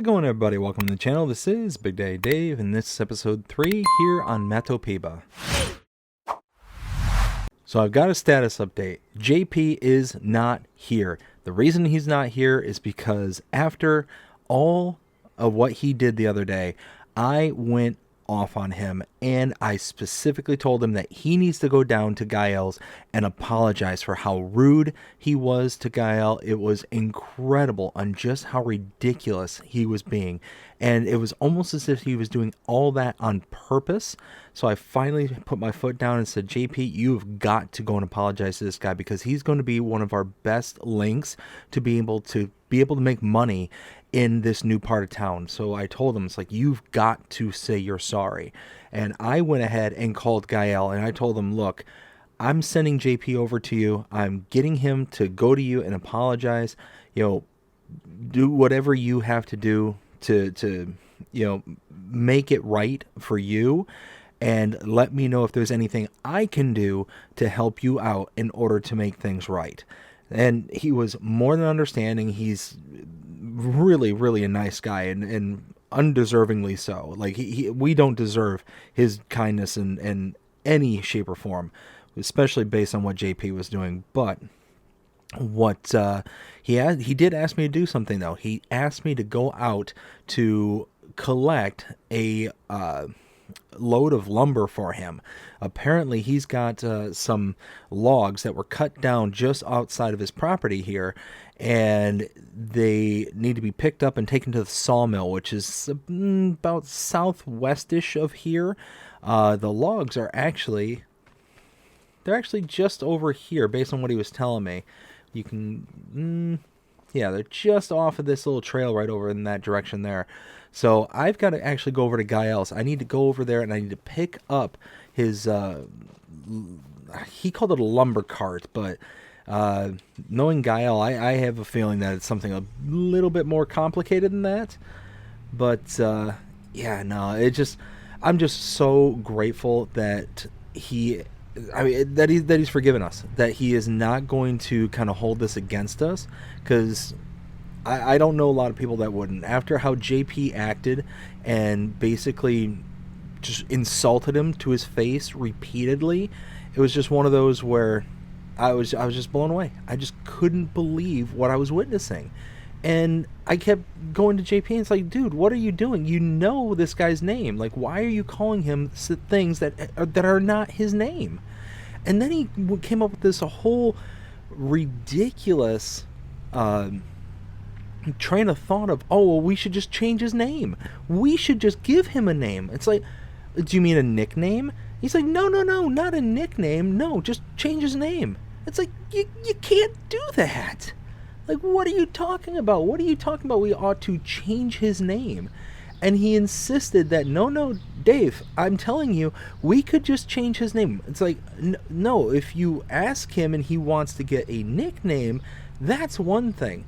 it going, everybody? Welcome to the channel. This is Big Daddy Dave, and this is episode 3 here on Matopiba. So I've got a status update. JP is not here. The reason he's not here is because after all of what he did the other day, I went off on him, and I specifically told him that he needs to go down to Gael's and apologize for how rude he was to Gael. It was incredible on just how ridiculous he was being, and it was almost as if he was doing all that on purpose. So I finally put my foot down and said, JP, you've got to go and apologize to this guy, because he's going to be one of our best links to be able to make money in this new part of town. So I told him, it's like, you've got to say you're sorry. And I went ahead and called Gael, and I told him, look, I'm sending JP over to you. I'm getting him to go to you and apologize. You know, do whatever you have to do to make it right for you, and let me know if there's anything I can do to help you out in order to make things right. And he was more than understanding. He's really, really a nice guy, and undeservingly so. Like, we don't deserve his kindness in any shape or form, especially based on what JP was doing. But what he did ask me to do something, though. He asked me to go out to collect a load of lumber for him. Apparently he's got some logs that were cut down just outside of his property here, and they need to be picked up and taken to the sawmill, which is about southwestish of here. The logs are actually just over here, based on what he was telling me. You can yeah, they're just off of this little trail right over in that direction there. So I've got to actually go over to Gael's. I need to go over there, and I need to pick up his, he called it a lumber cart, but knowing Gael, I have a feeling that it's something a little bit more complicated than that. But yeah, no, I'm just so grateful that that he's forgiven us, that he is not going to kind of hold this against us, because I don't know a lot of people that wouldn't. After how JP acted and basically just insulted him to his face repeatedly, it was just one of those where I was just blown away. I just couldn't believe what I was witnessing. And I kept going to JP, and it's like, dude, what are you doing? You know this guy's name. Like, why are you calling him things that are not his name? And then he came up with this whole ridiculous train of thought of, oh, well, we should just change his name. We should just give him a name. It's like, do you mean a nickname? He's like, no, not a nickname. No, just change his name. It's like, you can't do that. Like, what are you talking about? What are you talking about? We ought to change his name. And he insisted that, no, Dave, I'm telling you, we could just change his name. It's like, no, if you ask him and he wants to get a nickname, that's one thing.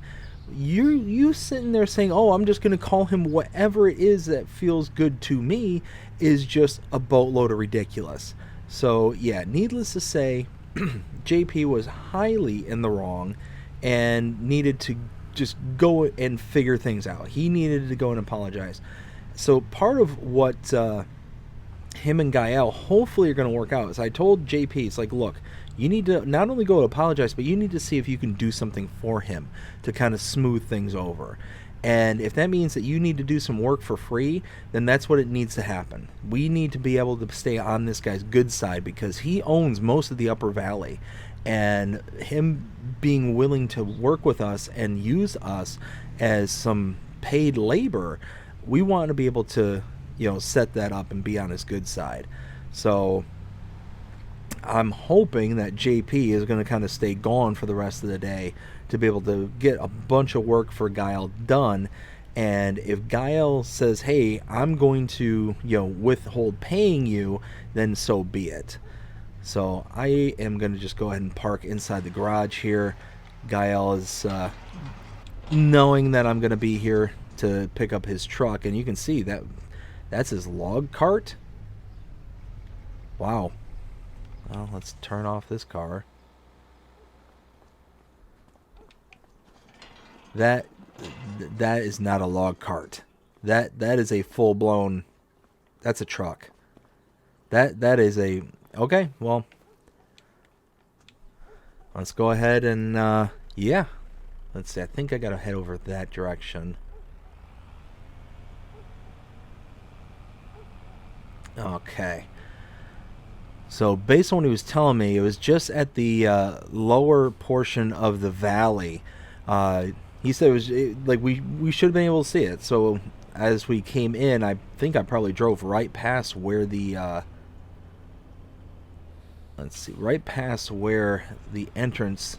You sitting there saying, oh, I'm just going to call him whatever it is that feels good to me, is just a boatload of ridiculous. So, yeah, needless to say, JP was highly in the wrong and needed to just go and figure things out. He needed to go and apologize. So part of what him and Gael hopefully are going to work out is, I told JP, it's like, look, you need to not only go apologize, but you need to see if you can do something for him to kind of smooth things over. And if that means that you need to do some work for free, then that's what it needs to happen. We need to be able to stay on this guy's good side, because he owns most of the Upper Valley. And him being willing to work with us and use us as some paid labor, we want to be able to, set that up and be on his good side. So I'm hoping that JP is going to kind of stay gone for the rest of the day to be able to get a bunch of work for Gael done. And if Gael says, hey, I'm going to, withhold paying you, then so be it. So I am going to just go ahead and park inside the garage here. Gael is knowing that I'm going to be here to pick up his truck, and you can see that that's his log cart. Wow. Well, let's turn off this car. that is not a log cart. That is a full-blown... That's a truck. That is a... Okay, well... Let's go ahead and, yeah. Let's see, I think I gotta head over that direction. Okay. So, based on what he was telling me, it was just at the lower portion of the valley. He said like we should have been able to see it. So, as we came in, I think I probably drove right past where the... let's see, right past where the entrance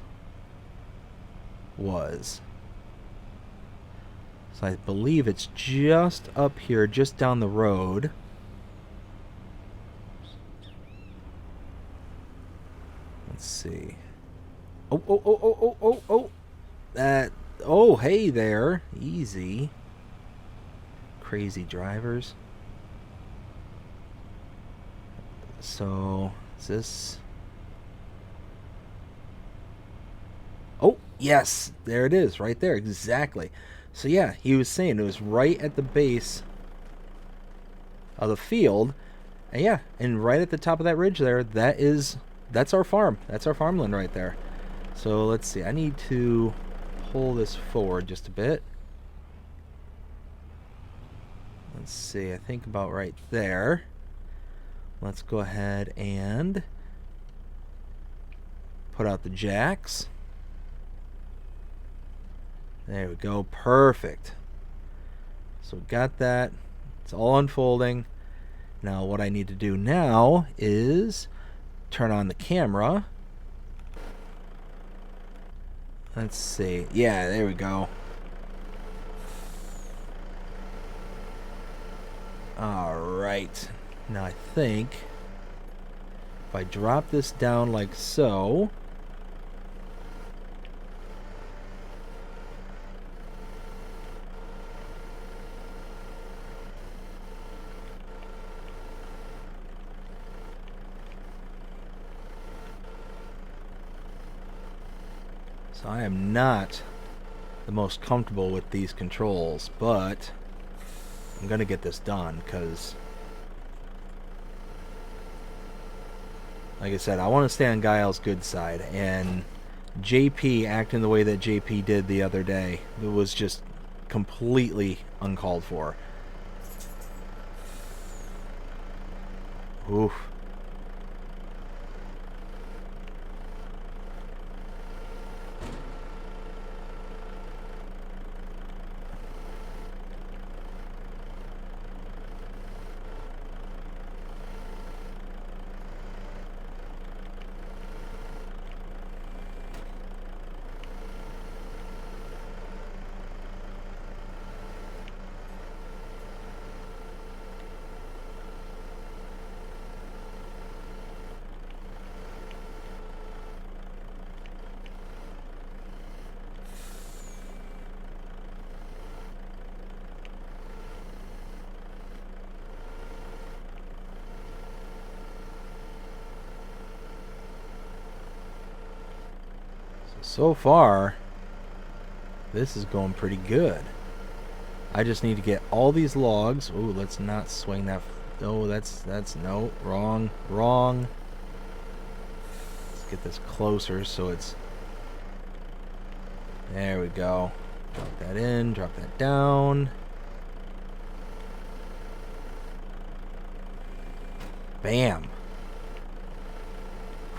was. So I believe it's just up here, just down the road. Let's see. Oh. That... Oh, hey there. Easy. Crazy drivers. So... Is this... Oh, yes! There it is, right there, exactly. So yeah, he was saying it was right at the base of the field. And yeah, and right at the top of that ridge there, that's our farm. That's our farmland right there. So let's see, I need to pull this forward just a bit. Let's see, I think about right there. Let's go ahead and put out the jacks. There we go. Perfect. So we got that. It's all unfolding. Now what I need to do now is turn on the camera. Let's see. Yeah, there we go. Alright. Now I think if I drop this down like so, so I am not the most comfortable with these controls, but I'm gonna get this done because, like I said, I want to stay on Guile's good side, and JP acting the way that JP did the other day, it was just completely uncalled for. Oof. So far, this is going pretty good. I just need to get all these logs. Ooh, let's not swing that. Oh, that's no, wrong. Let's get this closer so it's... There we go. Drop that in, drop that down. Bam.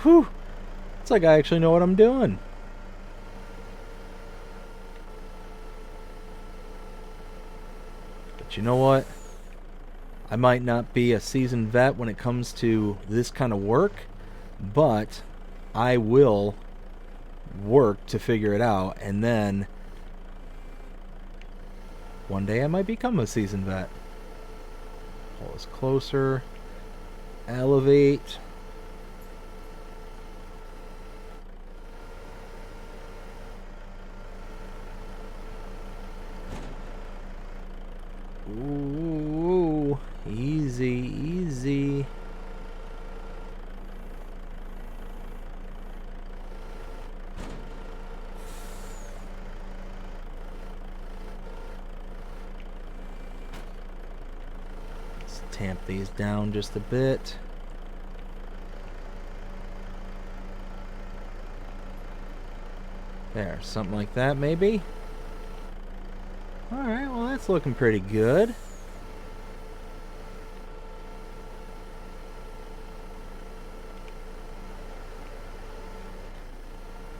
Whew. It's like I actually know what I'm doing. You know what? I might not be a seasoned vet when it comes to this kind of work, but I will work to figure it out, and then one day I might become a seasoned vet. Pull this closer. Elevate. Ooh, easy. tamp these down just a bit. There, something like that maybe. Alright, well that's looking pretty good.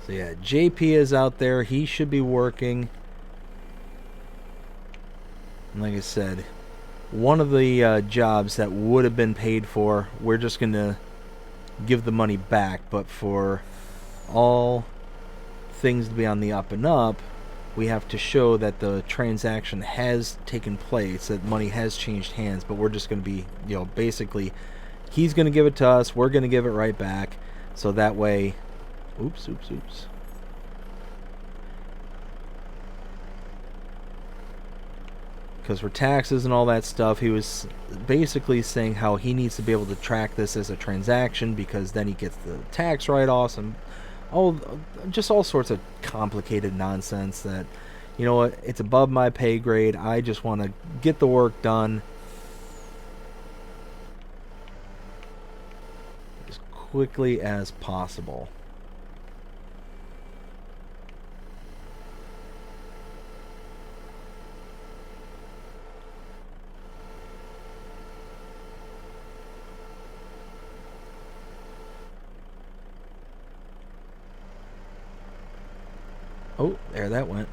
So yeah, JP is out there. He should be working. And like I said, one of the jobs that would have been paid for, we're just going to give the money back. But for all things to be on the up and up, we have to show that the transaction has taken place, that money has changed hands. But we're just going to be, you know, basically, he's going to give it to us. We're going to give it right back. So that way... Oops. Because for taxes and all that stuff, he was basically saying how he needs to be able to track this as a transaction, because then he gets the tax write-offs and just all sorts of complicated nonsense that, you know what, it's above my pay grade. I just want to get the work done as quickly as possible. Oh, there that went.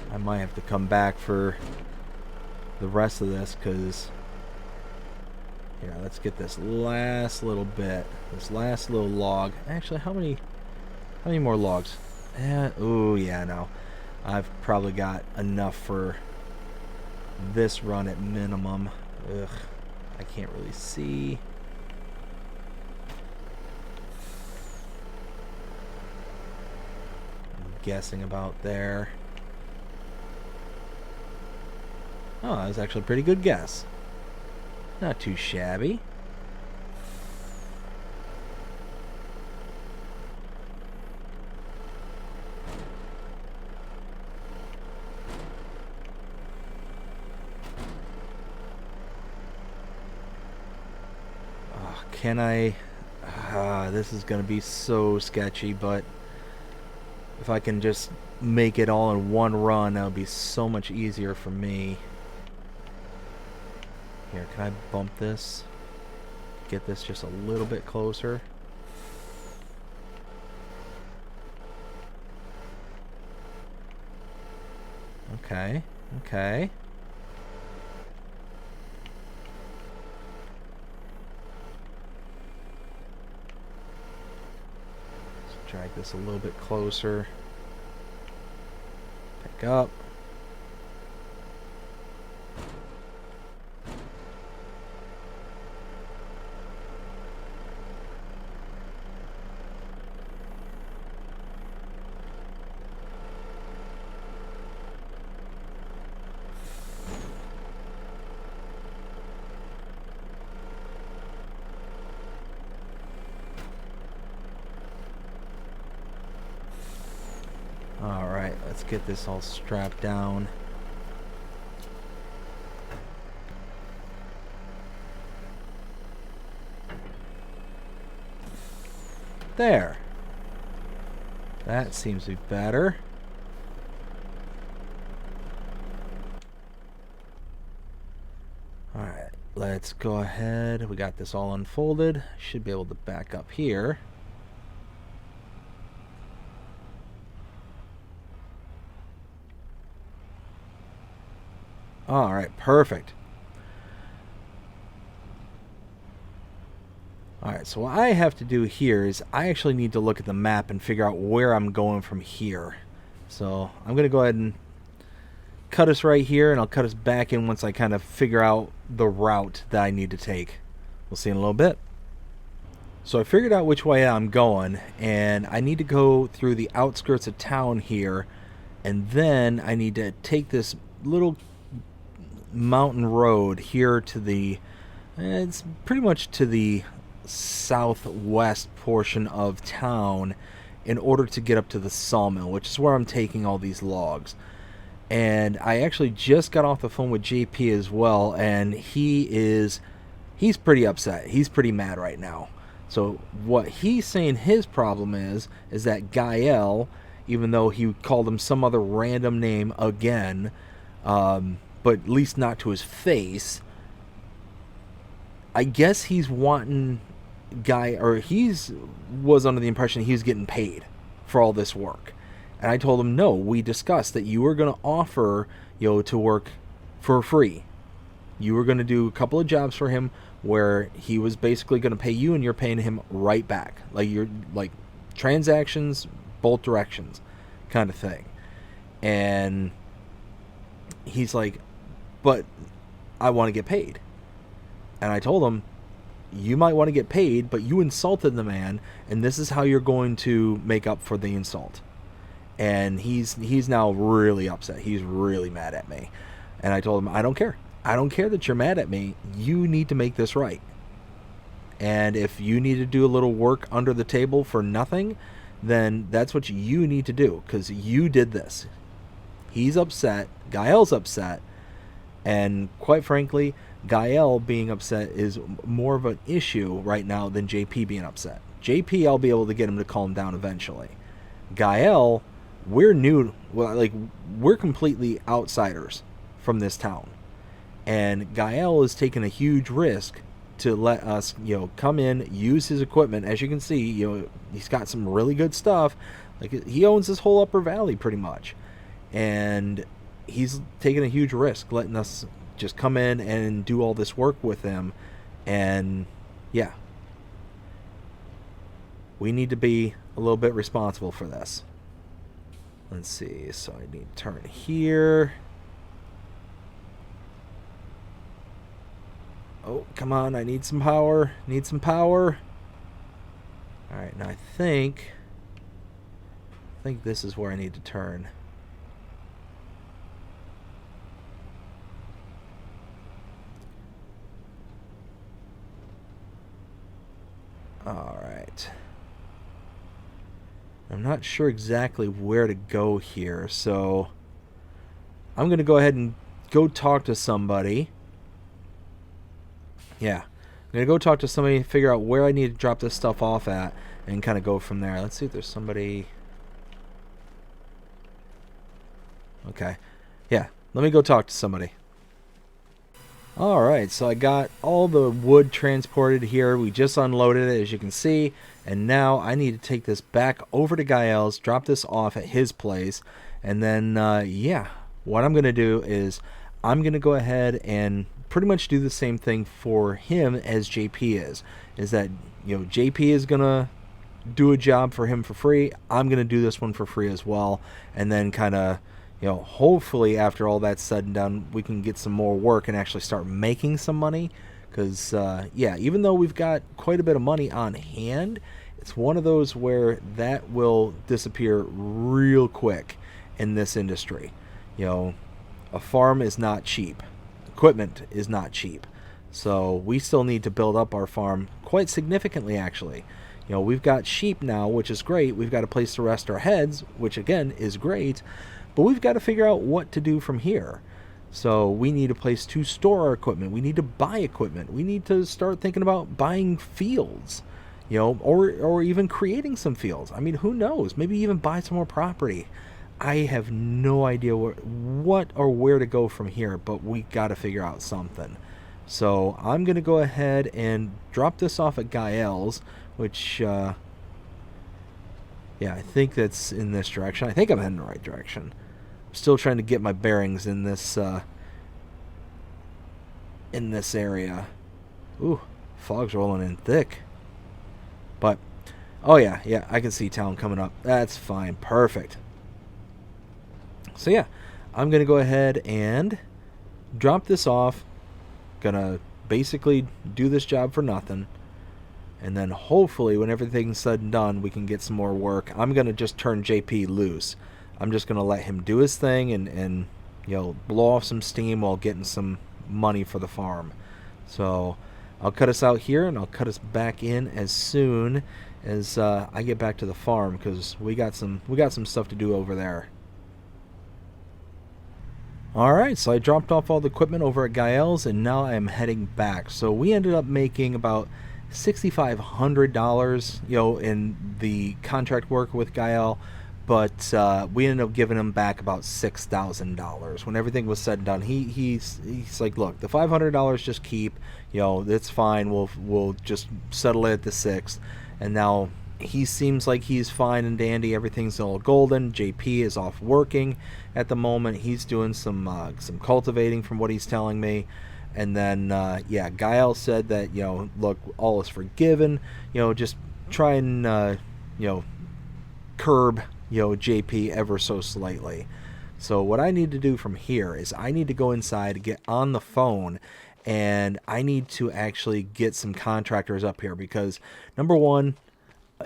I might have to come back for the rest of this, because here, let's get this last little bit, this last little log. Actually, how many more logs? Oh yeah, no, I've probably got enough for this run at minimum. Ugh, I can't really see. I'm guessing about there. Oh, that was actually a pretty good guess. Not too shabby. Can I... this is going to be so sketchy, but if I can just make it all in one run, that would be so much easier for me. Here, can I bump this? Get this just a little bit closer. Okay, okay. Drag this a little bit closer. Pick up. Alright, let's get this all strapped down. There. That seems to be better. Alright, let's go ahead. We got this all unfolded. Should be able to back up here. Alright, perfect. Alright, so what I have to do here is I actually need to look at the map and figure out where I'm going from here. So I'm going to go ahead and cut us right here, and I'll cut us back in once I kind of figure out the route that I need to take. We'll see in a little bit. So I figured out which way I'm going, and I need to go through the outskirts of town here, and then I need to take this little mountain road here to the, it's pretty much to the southwest portion of town in order to get up to the sawmill, which is where I'm taking all these logs. And I actually just got off the phone with JP as well, and he's pretty upset. He's pretty mad right now. So what he's saying his problem is that Gael, even though he called him some other random name again, but at least not to his face, I guess he's wanting was under the impression he was getting paid for all this work. And I told him, no, we discussed that you were going to offer, to work for free. You were going to do a couple of jobs for him where he was basically going to pay you and you're paying him right back. You're transactions, both directions kind of thing. And he's like, but I want to get paid. And I told him, you might want to get paid, but you insulted the man, and this is how you're going to make up for the insult. And he's now really upset. He's really mad at me. And I told him, I don't care. I don't care that you're mad at me. You need to make this right. And if you need to do a little work under the table for nothing, then that's what you need to do, because you did this. He's upset. Gael's upset. And quite frankly, Gael being upset is more of an issue right now than JP being upset. JP, I'll be able to get him to calm down eventually. Gael, we're new. We're completely outsiders from this town. And Gael is taking a huge risk to let us, come in, use his equipment. As you can see, he's got some really good stuff. He owns this whole upper valley pretty much. And he's taking a huge risk letting us just come in and do all this work with him. And yeah, we need to be a little bit responsible for this. Let's see, so I need to turn here. Oh, come on, I need some power. Alright, now I think this is where I need to turn. Alright. I'm not sure exactly where to go here, so I'm going to go ahead and go talk to somebody. Yeah, I'm going to go talk to somebody, figure out where I need to drop this stuff off at, and kind of go from there. Let's see if there's somebody. Okay. Yeah, let me go talk to somebody. Alright, so I got all the wood transported here. We just unloaded it, as you can see. And now I need to take this back over to Gael's, drop this off at his place. And then, yeah, what I'm going to do is I'm going to go ahead and pretty much do the same thing for him as JP is. Is that, JP is going to do a job for him for free. I'm going to do this one for free as well. And then kind of, hopefully after all that's said and done, we can get some more work and actually start making some money. Because, yeah, even though we've got quite a bit of money on hand, it's one of those where that will disappear real quick in this industry. A farm is not cheap. Equipment is not cheap. So we still need to build up our farm quite significantly, actually. We've got sheep now, which is great. We've got a place to rest our heads, which again is great. But we've got to figure out what to do from here. So we need a place to store our equipment. We need to buy equipment. We need to start thinking about buying fields, or even creating some fields. I mean, who knows? Maybe even buy some more property. I have no idea what or where to go from here, but we got to figure out something. So I'm going to go ahead and drop this off at Gael's, which, yeah, I think that's in this direction. I think I'm heading in the right direction. I'm still trying to get my bearings in this area. Ooh, fog's rolling in thick. But, oh yeah, I can see town coming up. That's fine. Perfect. So yeah, I'm going to go ahead and drop this off. Gonna basically do this job for nothing. And then hopefully when everything's said and done, we can get some more work. I'm going to just turn JP loose. I'm just going to let him do his thing and blow off some steam while getting some money for the farm. So I'll cut us out here, and I'll cut us back in as soon as I get back to the farm, because we got some stuff to do over there. Alright, so I dropped off all the equipment over at Gael's, and now I'm heading back. So we ended up making about $6,500, in the contract work with Gael, but we ended up giving him back about $6,000 when everything was said and done. He's like, look, the $500 just keep, that's fine. We'll just settle it at the six. And now he seems like he's fine and dandy. Everything's all golden. JP is off working at the moment. He's doing some cultivating from what he's telling me. And then, Gael said that, look, all is forgiven. Just try and, curb, JP ever so slightly. So what I need to do from here is I need to go inside, get on the phone, and I need to actually get some contractors up here because, number one,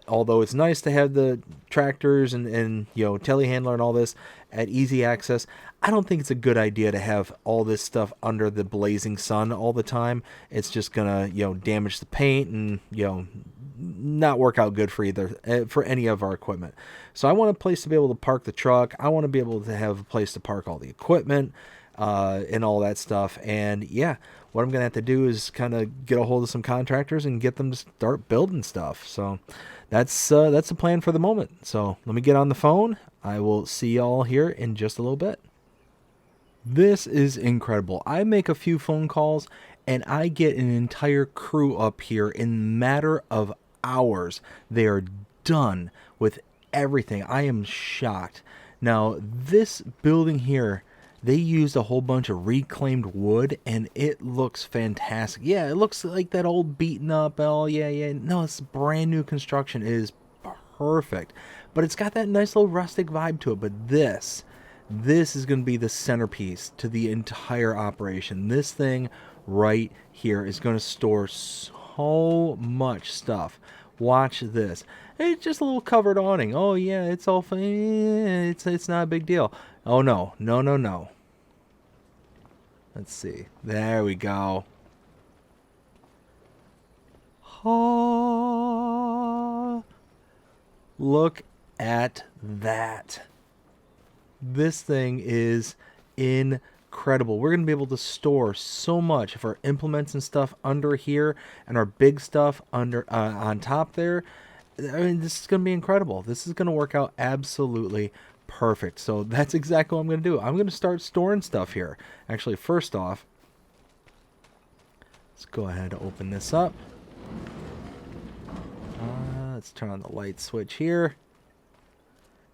although it's nice to have the tractors and telehandler and all this at easy access, I don't think it's a good idea to have all this stuff under the blazing sun all the time. It's just gonna damage the paint and not work out good for any of our equipment. So I want a place to be able to park the truck. I want to be able to have a place to park all the equipment and all that stuff. And what I'm gonna have to do is kind of get a hold of some contractors and get them to start building stuff. So that's the plan for the moment. So let me get on the phone. I will see y'all here in just a little bit. This is incredible. I make a few phone calls and I get an entire crew up here in a matter of hours. They are done with everything. I am shocked. Now, this building here, they used a whole bunch of reclaimed wood, and it looks fantastic. Yeah, it looks like that old beaten up, no, it's brand new construction. It is perfect. But it's got that nice little rustic vibe to it. But this is going to be the centerpiece to the entire operation. This thing right here is going to store so much stuff. Watch this. It's just a little covered awning. Oh yeah, it's all fine. It's not a big deal. Oh no. Let's see. There we go. Oh, look at that. This thing is incredible. We're going to be able to store so much of our implements and stuff under here and our big stuff under on top there. I mean, this is going to be incredible. This is going to work out absolutely perfect. So that's exactly what I'm going to do. I'm going to start storing stuff here. Actually, first off, let's go ahead and open this up. Let's turn on the light switch here,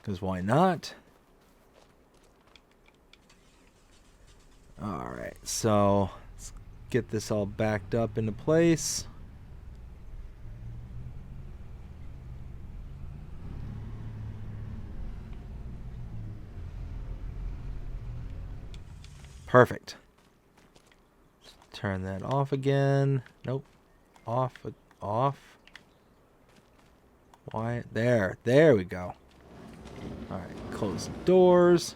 because why not? Alright, so let's get this all backed up into place. Perfect. Turn that off again. Nope. Off. Why? There we go. Alright, close the doors.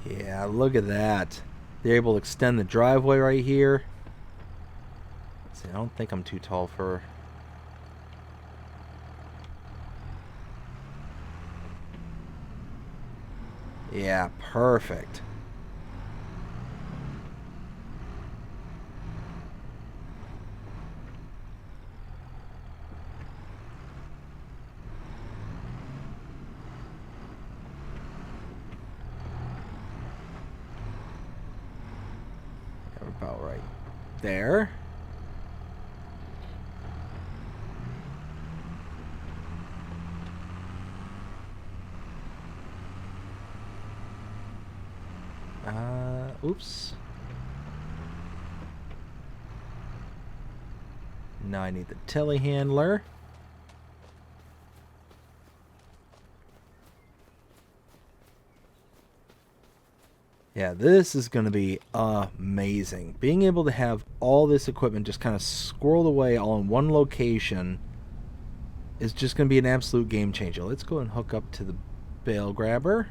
Yeah, look at that. They're able to extend the driveway right here. See, I don't think I'm too tall for... Yeah, perfect. About right there. Oops. Now I need the telehandler. Yeah, this is going to be amazing. Being able to have all this equipment just kind of squirreled away all in one location is just going to be an absolute game changer. Let's go and hook up to the bale grabber.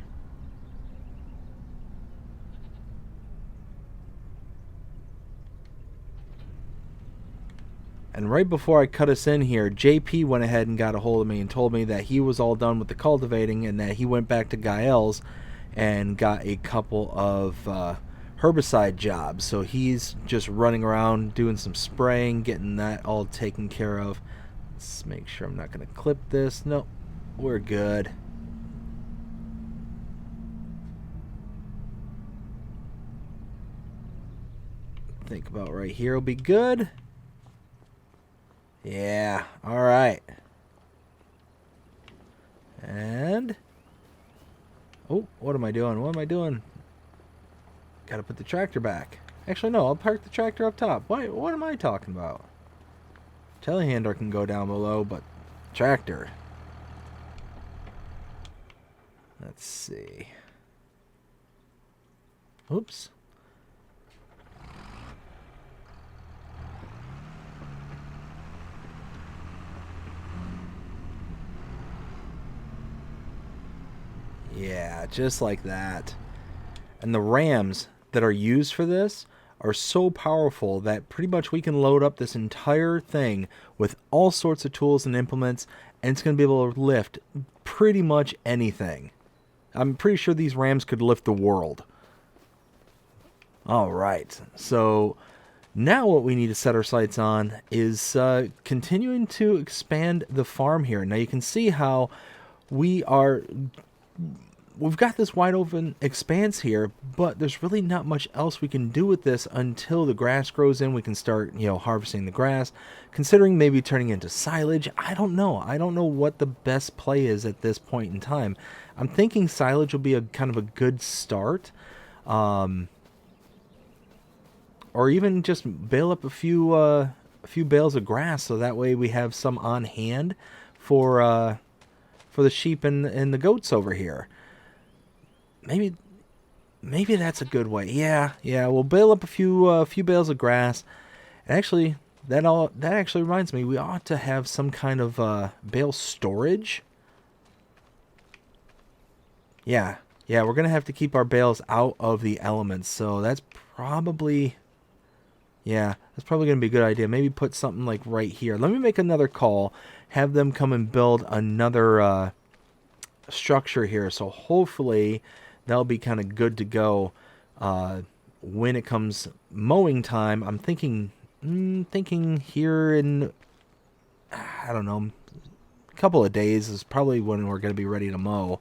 And right before I cut us in here, JP went ahead and got a hold of me and told me that he was all done with the cultivating and that he went back to Gael's and got a couple of herbicide jobs. So he's just running around doing some spraying, getting that all taken care of. Let's make sure I'm not going to clip this. Nope, we're good. Think about right here will be good. Yeah, all right. And oh, what am I doing? What am I doing? Got to put the tractor back. Actually, no, I'll park the tractor up top. What am I talking about? Telehandler can go down below, but tractor. Let's see. Oops. Yeah, just like that. And the rams that are used for this are so powerful that pretty much we can load up this entire thing with all sorts of tools and implements, and it's going to be able to lift pretty much anything. I'm pretty sure these rams could lift the world. All right, so now what we need to set our sights on is continuing to expand the farm here. Now you can see how we've got this wide open expanse here, but there's really not much else we can do with this until the grass grows in. We can start, harvesting the grass, considering maybe turning into silage. I don't know. I don't know what the best play is at this point in time. I'm thinking silage will be a kind of a good start. Or even just bale up a few bales of grass, so that way we have some on hand for the sheep and the goats over here. Maybe that's a good way. Yeah. We'll bale up a few bales of grass. And actually, that actually reminds me, we ought to have some kind of bale storage. Yeah, we're gonna have to keep our bales out of the elements, so that's probably gonna be a good idea. Maybe put something like right here. Let me make another call, have them come and build another structure here, so hopefully that'll be kind of good to go when it comes mowing time. I'm thinking here in, I don't know, a couple of days is probably when we're going to be ready to mow.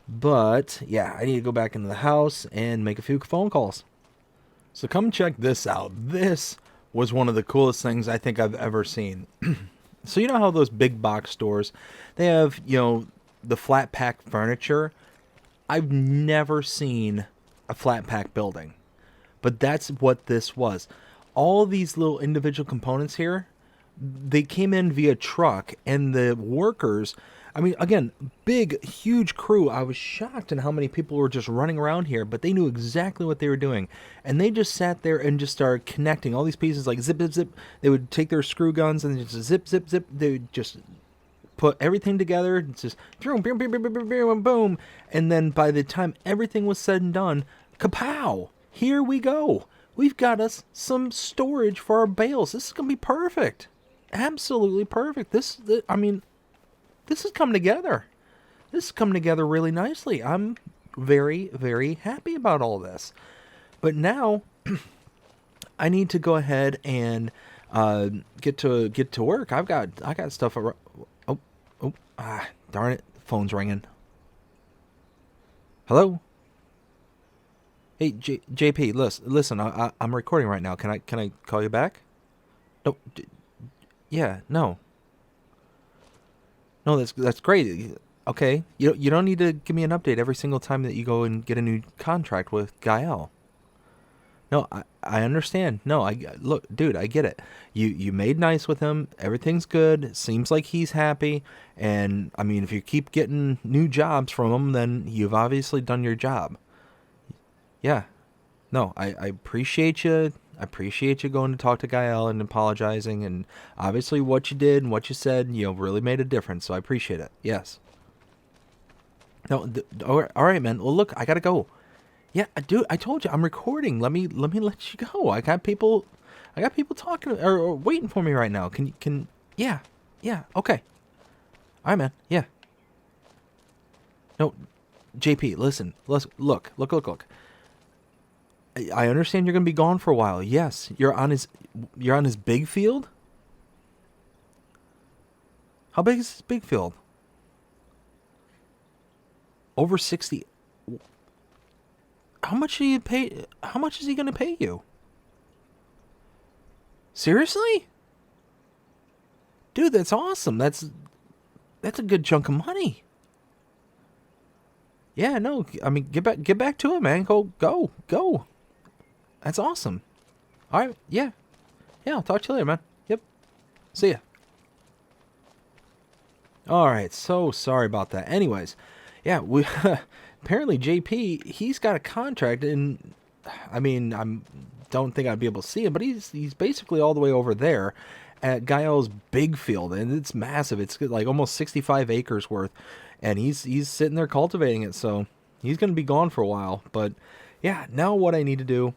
But yeah, I need to go back into the house and make a few phone calls. So come check this out. This was one of the coolest things I think I've ever seen. So you know how those big box stores, they have, the flat pack furniture? I've never seen a flat pack building, but that's what this was. All these little individual components here, they came in via truck, and the workers, I mean, again, big, huge crew. I was shocked at how many people were just running around here, but they knew exactly what they were doing. And they just sat there and just started connecting all these pieces like zip, zip, zip. They would take their screw guns and just zip, zip, zip. They would just put everything together. It's just boom, boom, boom, boom, boom, boom, boom. And then by the time everything was said and done, kapow! Here we go. We've got us some storage for our bales. This is going to be perfect. Absolutely perfect. This has come together. This has come together really nicely. I'm very, very happy about all this. But now I need to go ahead and get to work. I got stuff. Darn it! The phone's ringing. Hello. Hey, JP. Listen. I'm recording right now. Can I call you back? No. Yeah. No. No, that's great. Okay, you don't need to give me an update every single time that you go and get a new contract with Gael. No, I understand. No, look, dude, I get it. You made nice with him. Everything's good. It seems like he's happy. And I mean, if you keep getting new jobs from him, then you've obviously done your job. Yeah. No, I appreciate you. I appreciate you going to talk to Gael and apologizing, and obviously what you did and what you said, really made a difference. So I appreciate it. Yes. No, all right, man. Well, look, I gotta go. Yeah, dude, I told you I'm recording. Let me let you go. I got people talking or waiting for me right now. Yeah, yeah, okay. All right, man. Yeah. No, JP, listen, look. I understand you're gonna be gone for a while. Yes, you're on his big field. How big is his big field? Over 60. How much do you pay? How much is he gonna pay you? Seriously? Dude, that's awesome. That's a good chunk of money. Yeah, no, I mean, get back to it, man. Go. That's awesome. All right, yeah. Yeah, I'll talk to you later, man. Yep. See ya. All right, so sorry about that. Anyways, yeah, we apparently JP, he's got a contract, and I mean, don't think I'd be able to see him, but he's basically all the way over there at Gael's big field, and it's massive. It's like almost 65 acres worth, and he's sitting there cultivating it. So he's going to be gone for a while. But yeah, now what I need to do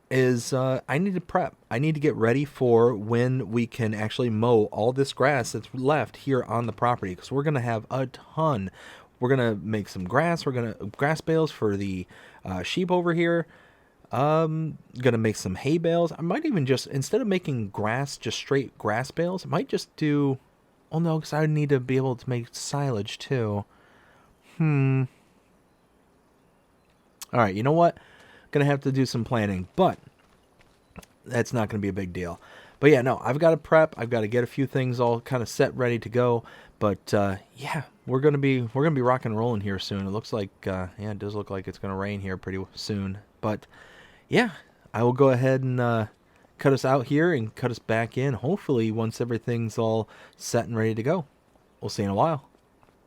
is I need to prep. I need to get ready for when we can actually mow all this grass that's left here on the property, because we're going to have a ton. We're going to make some grass. We're going to grass bales for the sheep over here. Gonna make some hay bales. I might even just, instead of making grass, just straight grass bales, I might just do, oh no, because I need to be able to make silage too. Alright, you know what? Gonna have to do some planning, but that's not gonna be a big deal. But yeah, no, I've got to prep. I've got to get a few things all kind of set, ready to go. But yeah, we're gonna be rocking and rolling here soon. It looks like yeah, it does look like it's gonna rain here pretty soon. But yeah, I will go ahead and cut us out here and cut us back in, hopefully once everything's all set and ready to go. We'll see you in a while.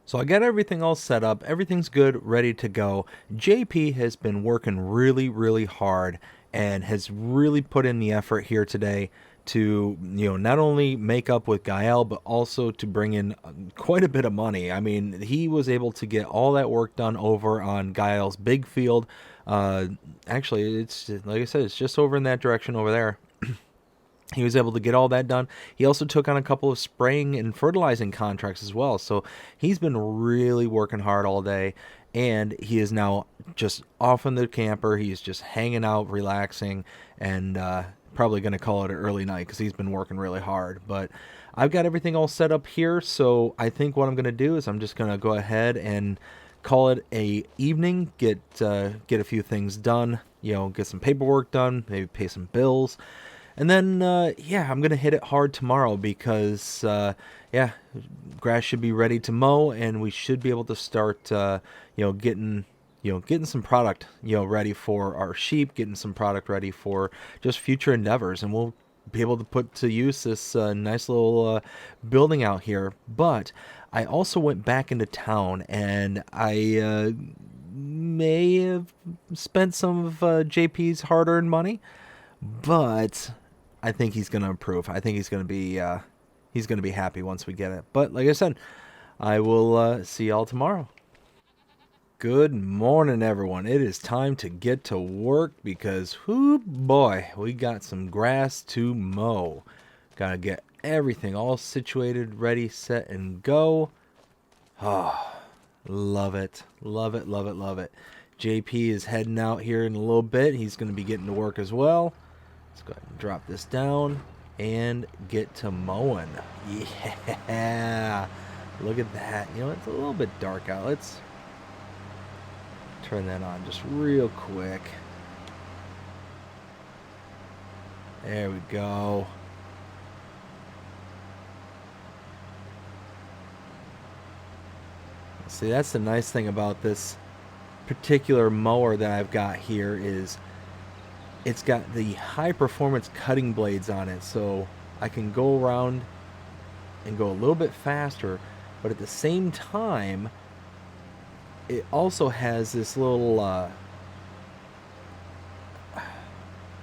So I got everything all set up. Everything's good, ready to go. JP has been working really, really hard and has really put in the effort here today to, not only make up with Gael, but also to bring in quite a bit of money. I mean, he was able to get all that work done over on Gael's big field. Actually, it's, like I said, it's just over in that direction over there. He was able to get all that done. He also took on a couple of spraying and fertilizing contracts as well. So he's been really working hard all day. And he is now just off in the camper. He's just hanging out, relaxing, and probably going to call it an early night because he's been working really hard. But I've got everything all set up here. So I think what I'm going to do is I'm just going to go ahead and call it a evening, get a few things done, get some paperwork done, maybe pay some bills. And then, yeah, I'm going to hit it hard tomorrow because, yeah, grass should be ready to mow, and we should be able to start, getting some product, ready for our sheep, getting some product ready for just future endeavors, and we'll be able to put to use this nice little building out here. But I also went back into town, and I may have spent some of JP's hard-earned money, but I think he's going to approve. I think he's going to be happy once we get it. But like I said, I will see y'all tomorrow. Good morning, everyone. It is time to get to work because, whoo boy, we got some grass to mow. Gotta get everything all situated, ready, set, and go. Oh, love it. Love it, love it, love it. JP is heading out here in a little bit. He's going to be getting to work as well. Let's go ahead and drop this down and get to mowing. Yeah. Look at that. It's a little bit dark out. Let's turn that on just real quick. There we go. See, that's the nice thing about this particular mower that I've got here is it's got the high performance cutting blades on it, so I can go around and go a little bit faster, but at the same time it also has this little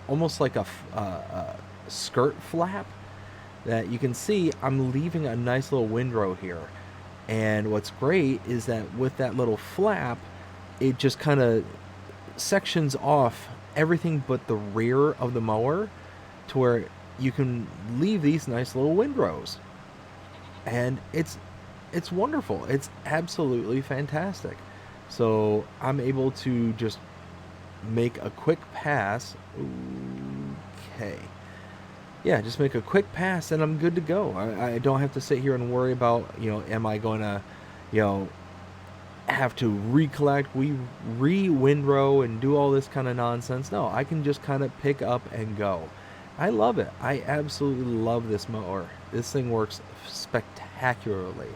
almost like a skirt flap that you can see. I'm leaving a nice little windrow here. And what's great is that with that little flap, it just kind of sections off everything but the rear of the mower to where you can leave these nice little windrows. And it's wonderful. It's absolutely fantastic. So I'm able to just make a quick pass. Okay. Yeah, just make a quick pass and I'm good to go. I don't have to sit here and worry about, am I going to, have to recollect, re-windrow and do all this kind of nonsense. No, I can just kind of pick up and go. I love it. I absolutely love this mower. This thing works spectacularly.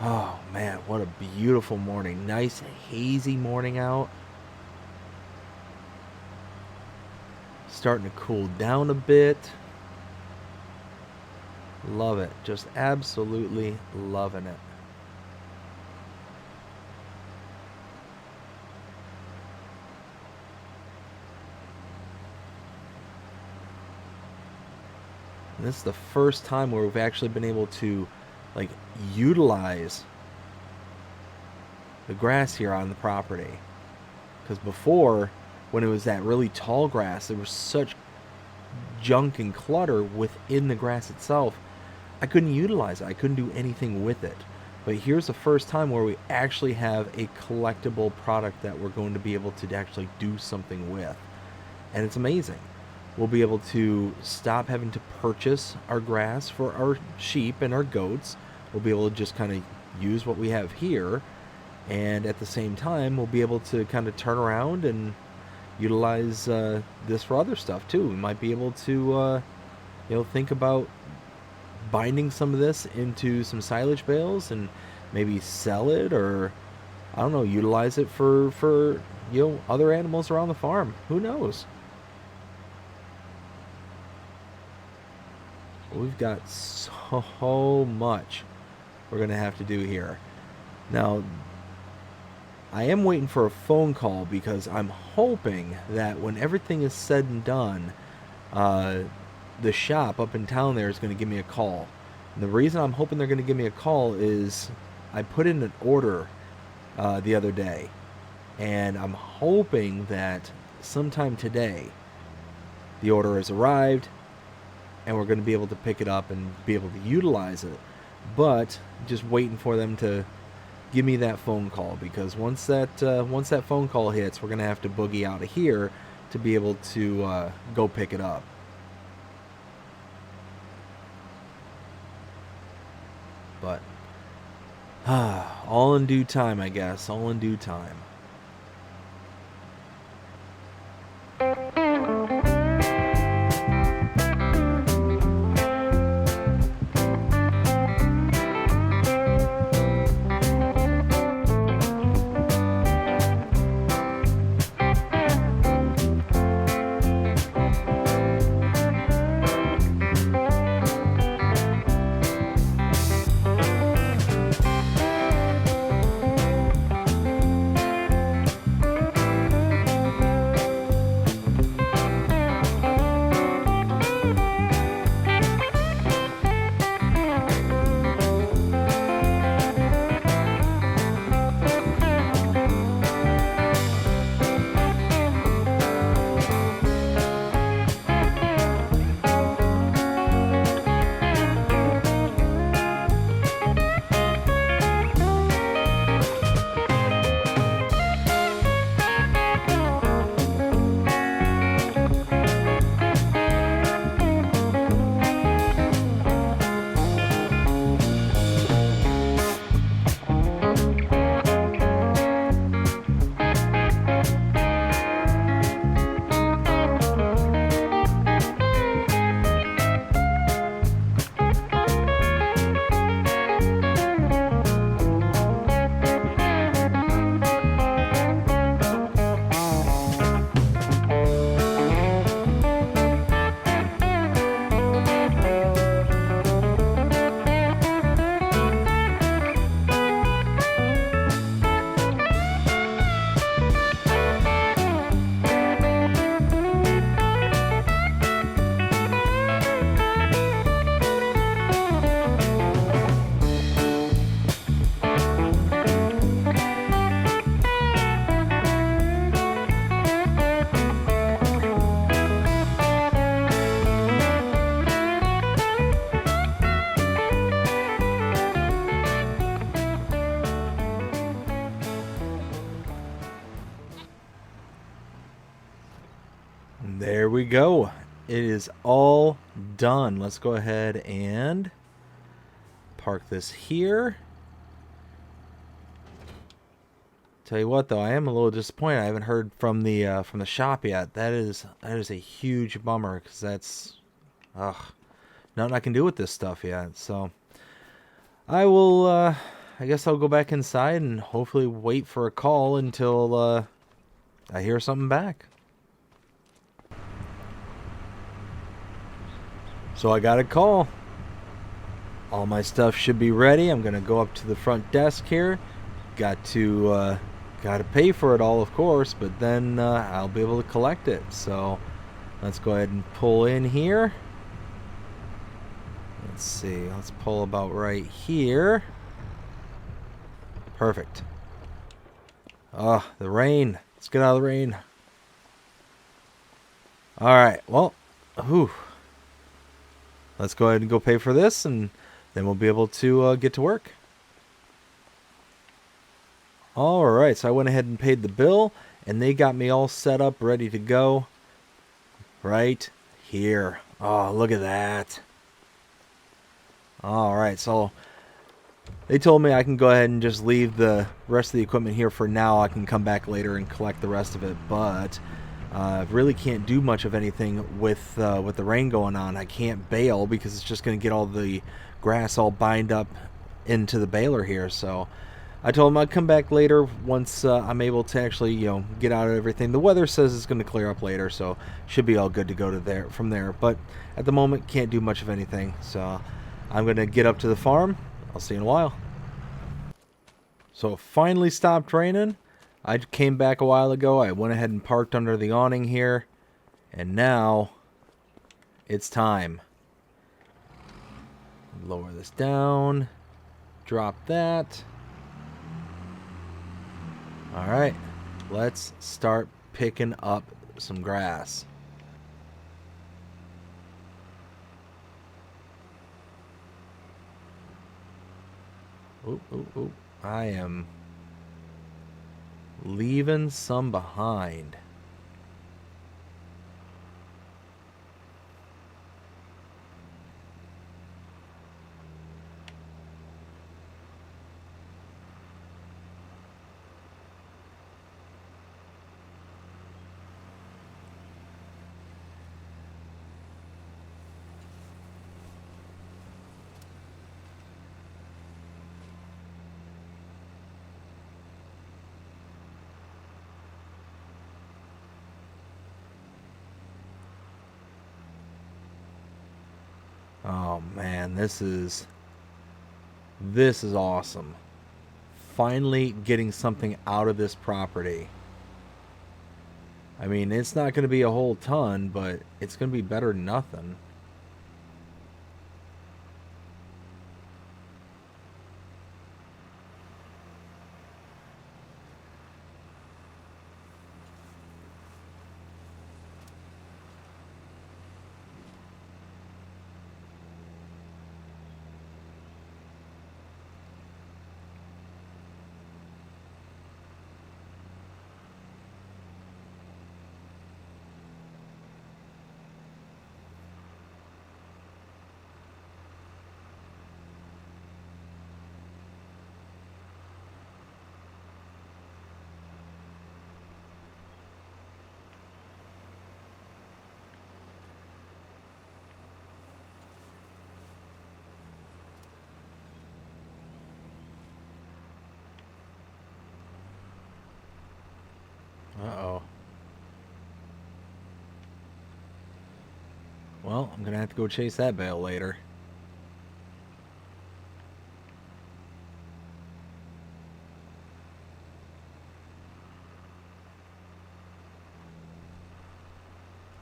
Oh man, what a beautiful morning. Nice hazy morning out. Starting to cool down a bit. Love it. Just absolutely loving it. And this is the first time where we've actually been able to like utilize the grass here on the property. Because before, when it was that really tall grass, there was such junk and clutter within the grass itself. I couldn't utilize it. I couldn't do anything with it. But here's the first time where we actually have a collectible product that we're going to be able to actually do something with. And it's amazing. We'll be able to stop having to purchase our grass for our sheep and our goats. We'll be able to just kind of use what we have here. And at the same time, we'll be able to kind of turn around and utilize this for other stuff too. We might be able to, think about binding some of this into some silage bales and maybe sell it, or I don't know, utilize it for other animals around the farm. Who knows? We've got so much we're going to have to do here. Now, I am waiting for a phone call because I'm hoping that when everything is said and done, the shop up in town there is going to give me a call. And the reason I'm hoping they're going to give me a call is I put in an order the other day, and I'm hoping that sometime today the order has arrived and we're going to be able to pick it up and be able to utilize it. But just waiting for them to give me that phone call, because once that phone call hits, we're going to have to boogie out of here to be able to go pick it up. But all in due time, I guess. All in due time. There we go. It is all done. Let's go ahead and park this here. Tell you what, though, I am a little disappointed. I haven't heard from the shop yet. That is a huge bummer, because that's nothing I can do with this stuff yet. So I will. I guess I'll go back inside and hopefully wait for a call until I hear something back. So I got a call. All my stuff should be ready. I'm gonna go up to the front desk here. Got to pay for it all, of course, but then I'll be able to collect it. So let's go ahead and pull in here. Let's see. Let's pull about right here. Perfect. The rain. Let's get out of the rain. All right. Well, let's go ahead and go pay for this, and then we'll be able to get to work. All right. So I went ahead and paid the bill, and they got me all set up, ready to go. Right here. Oh, look at that. All right. So they told me I can go ahead and just leave the rest of the equipment here for now. I can come back later and collect the rest of it, but really can't do much of anything with the rain going on. I can't bale because it's just going to get all the grass all bind up into the baler here. So I told them I'd come back later once I'm able to actually, get out of everything. The weather says it's going to clear up later, so should be all good to go to there from there. But at the moment, can't do much of anything. So I'm going to get up to the farm. I'll see you in a while. So it finally stopped raining. I came back a while ago. I went ahead and parked under the awning here. And now it's time. Lower this down. Drop that. Alright. Let's start picking up some grass. Ooh. I am leaving some behind. Oh man, this is awesome. Finally getting something out of this property. I mean, it's not going to be a whole ton, but it's going to be better than nothing. Uh-oh. Well, I'm going to have to go chase that bale later.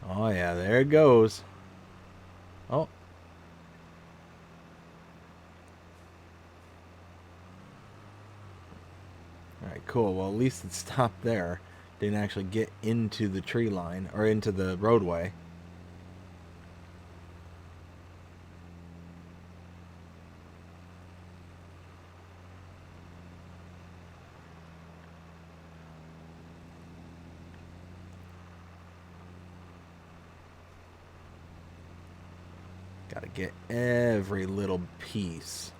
Oh yeah, there it goes. Oh. Alright, cool. Well, at least it stopped there. Didn't actually get into the tree line, or into the roadway. Gotta get every little piece.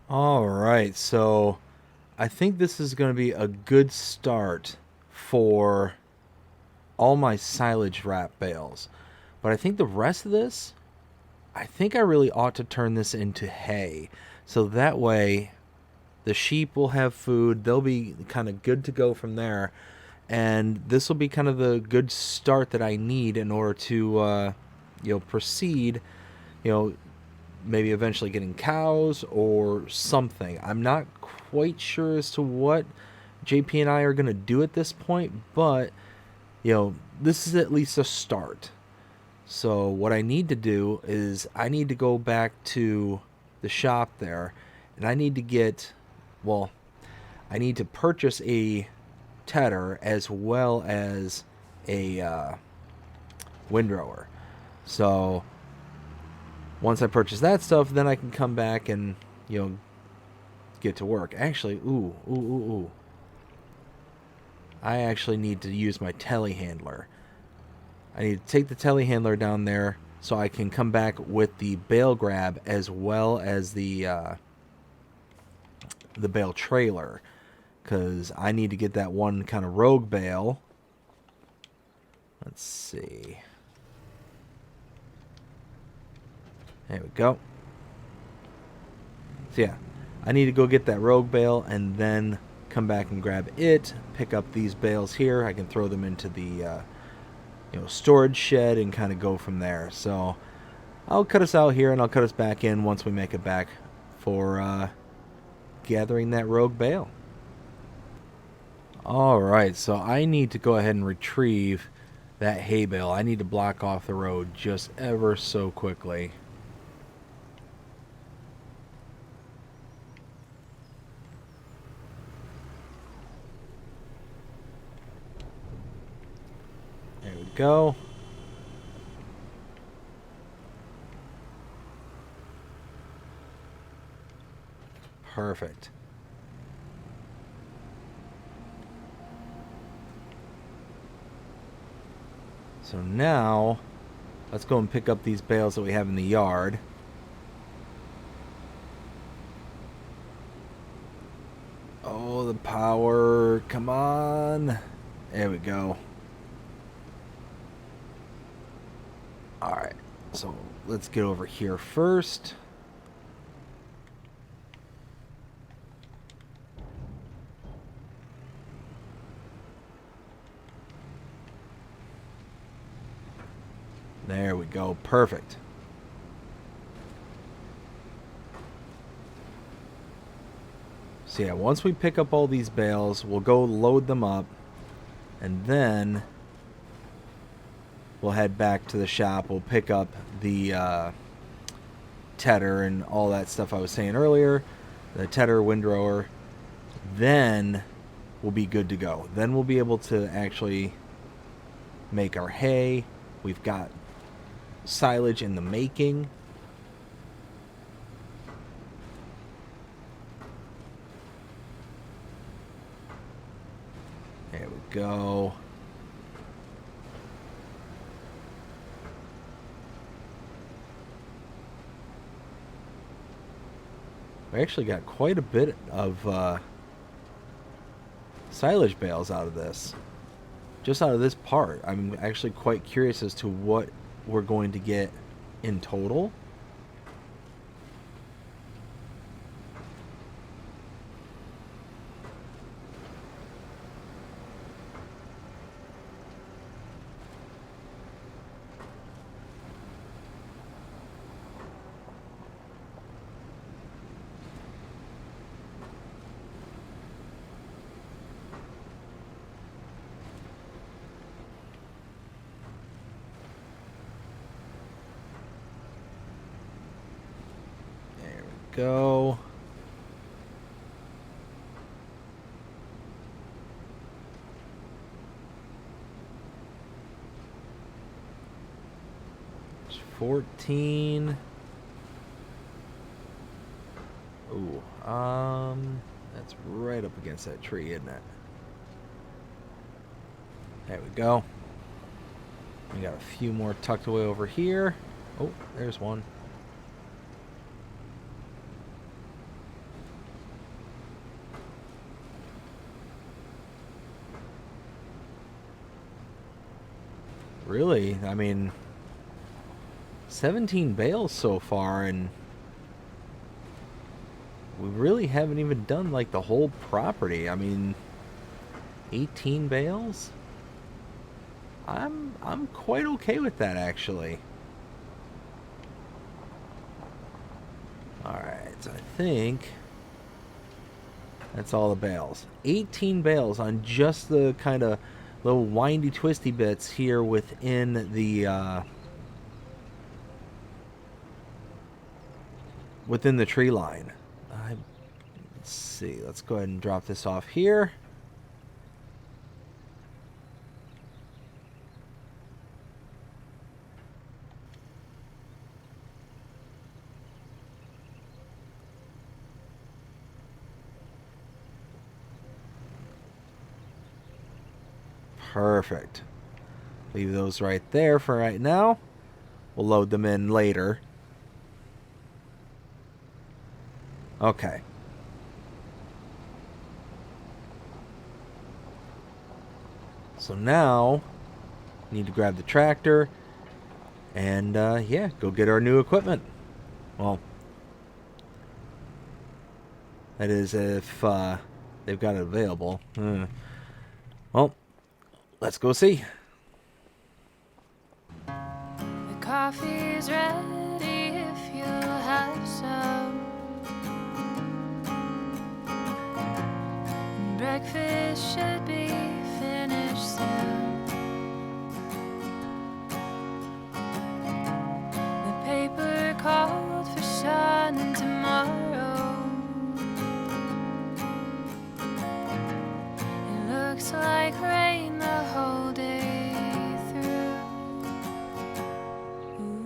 All right, so I think this is going to be a good start for all my silage wrap bales. But I think the rest of this, I think I really ought to turn this into hay. So that way the sheep will have food. They'll be kind of good to go from there. And this will be kind of the good start that I need in order to, proceed, you know, maybe eventually getting cows or something. I'm not quite sure as to what JP and I are going to do at this point, but, this is at least a start. So what I need to do is I need to go back to the shop there, and I need to I need to purchase a tedder as well as a windrower. So once I purchase that stuff, then I can come back and, get to work. Actually, ooh. I actually need to use my telehandler. I need to take the telehandler down there so I can come back with the bale grab as well as the bale trailer, because I need to get that one kind of rogue bale. Let's see. There we go. So yeah, I need to go get that rogue bale and then come back and grab it, pick up these bales here. I can throw them into the storage shed and kind of go from there. So I'll cut us out here and I'll cut us back in once we make it back for gathering that rogue bale. Alright, so I need to go ahead and retrieve that hay bale. I need to block off the road just ever so quickly. There we go. Perfect. So now, let's go and pick up these bales that we have in the yard. Oh, the power. Come on. There we go. Alright, so let's get over here first. There we go. Perfect. So yeah, once we pick up all these bales, we'll go load them up, and then we'll head back to the shop. We'll pick up the tedder and all that stuff I was saying earlier, the tedder, windrower. Then we'll be good to go. Then we'll be able to actually make our hay. We've got silage in the making. There we go. We actually got quite a bit of silage bales out of this. Just out of this part. I'm actually quite curious as to what we're going to get in total. Go. There's 14. Ooh, that's right up against that tree, isn't it? There we go. We got a few more tucked away over here. Oh, there's one. Really? I mean, 17 bales so far, and we really haven't even done like the whole property. I mean, 18 bales? I'm quite okay with that, actually. Alright, so I think that's all the bales. 18 bales on just the kind of little windy twisty bits here within the tree line. Let's see, let's go ahead and drop this off here. Perfect. Leave those right there for right now. We'll load them in later. Okay. So now, need to grab the tractor and, yeah, go get our new equipment. Well, that is if they've got it available. Well, let's go see. The coffee's ready if you'll have some. And breakfast should be finished soon. The paper called for sun tomorrow. It looks like rain the whole day through. Ooh.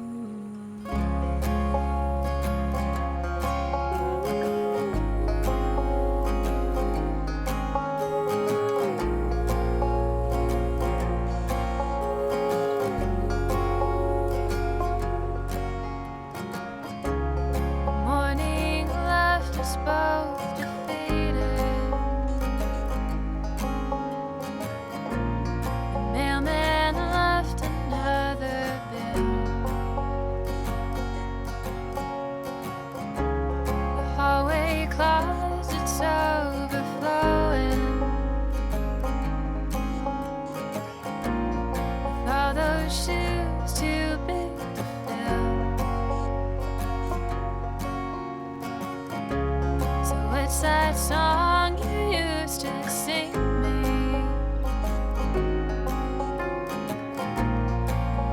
that song you used to sing me?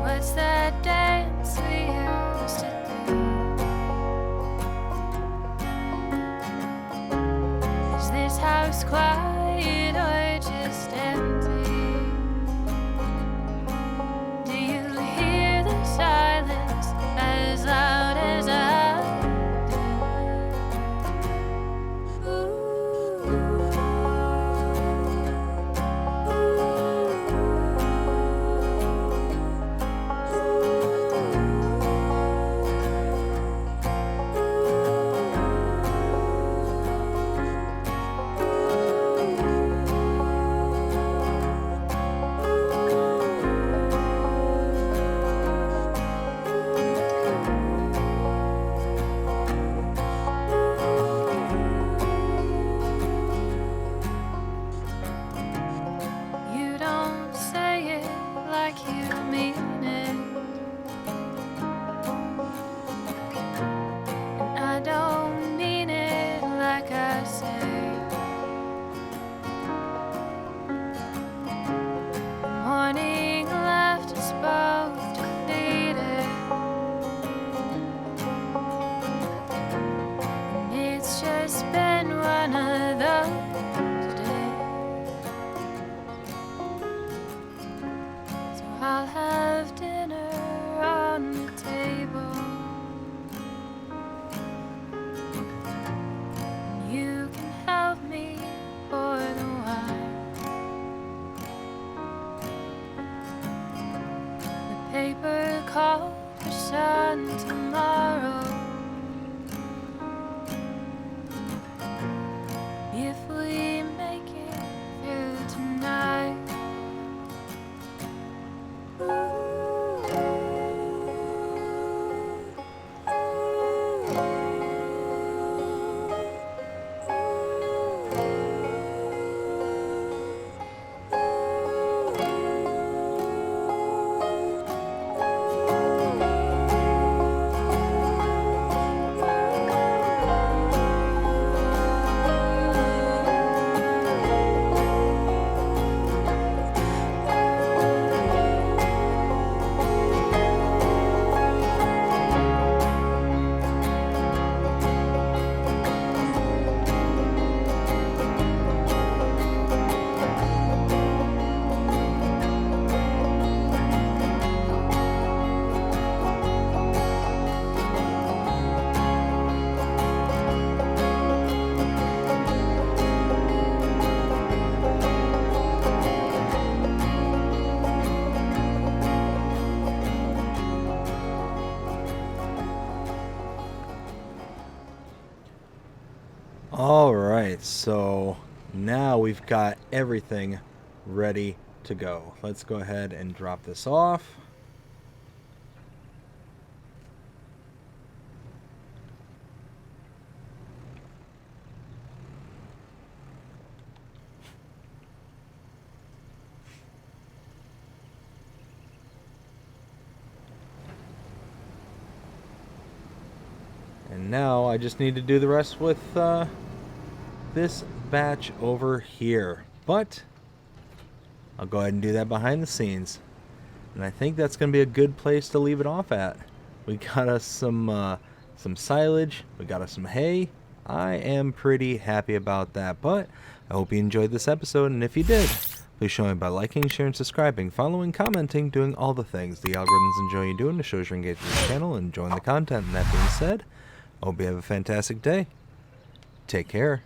What's that dance we used to do? Is this house quiet or just empty? Do you hear the silence as loud as I do? You don't say it like you mean it, and I don't mean it like I say. The morning left us both defeated, and it's just been one of those days. So I'll have dinner on the table, and you can help me pour the wine. The paper called for sun tomorrow. If we make it through tonight. Alright, so now we've got everything ready to go. Let's go ahead and drop this off. And now I just need to do the rest with this batch over here. But I'll go ahead and do that behind the scenes. And I think that's going to be a good place to leave it off at. We got us some silage. We got us some hay. I am pretty happy about that. But I hope you enjoyed this episode. And if you did, please show me by liking, sharing, subscribing, following, commenting, doing all the things the algorithms enjoy you doing to show you're engaged with the channel and enjoying the content. And that being said, I hope you have a fantastic day. Take care.